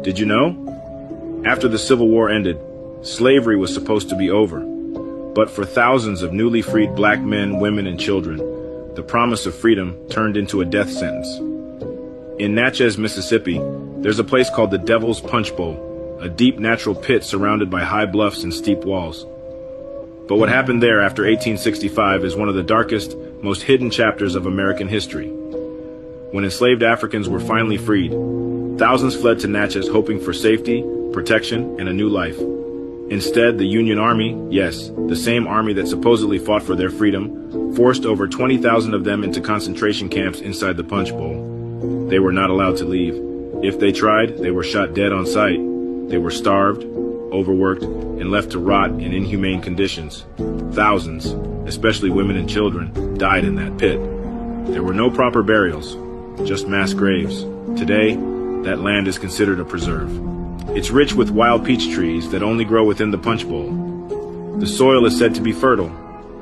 Did you know? After the Civil War ended, slavery was supposed to be over. But for thousands of newly freed black men, women, and children, the promise of freedom turned into a death sentence. In Natchez, Mississippi, there's a place called the Devil's Punchbowl, a deep natural pit surrounded by high bluffs and steep walls. But what happened there after 1865 is one of the darkest, most hidden chapters of American history. When enslaved Africans were finally freed, thousands fled to Natchez hoping for safety, protection, and a new life. Instead, the Union Army, yes, the same army that supposedly fought for their freedom, forced over 20,000 of them into concentration camps inside the Punchbowl. They were not allowed to leave. If they tried, they were shot dead on sight. They were starved, overworked, and left to rot in inhumane conditions. Thousands, especially women and children, died in that pit. There were no proper burials, just mass graves. Today, that land is considered a preserve. It's rich with wild peach trees that only grow within the Punchbowl. The soil is said to be fertile,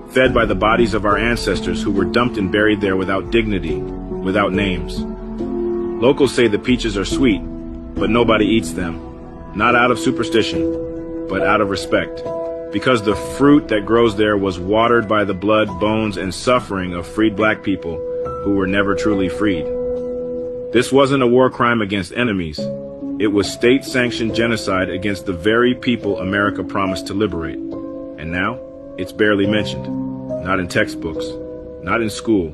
fed by the bodies of our ancestors who were dumped and buried there without dignity, without names. Locals say the peaches are sweet, but nobody eats them. Not out of superstition, but out of respect. Because the fruit that grows there was watered by the blood, bones, and suffering of freed black people who were never truly freed. This wasn't a war crime against enemies. It was state-sanctioned genocide against the very people America promised to liberate. And now, it's barely mentioned. Not in textbooks, not in school,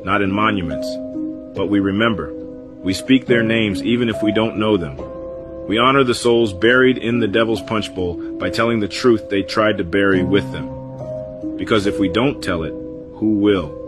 not in monuments. But we remember. We speak their names even if we don't know them. We honor the souls buried in the Devil's Punchbowl by telling the truth they tried to bury with them. Because if we don't tell it, who will?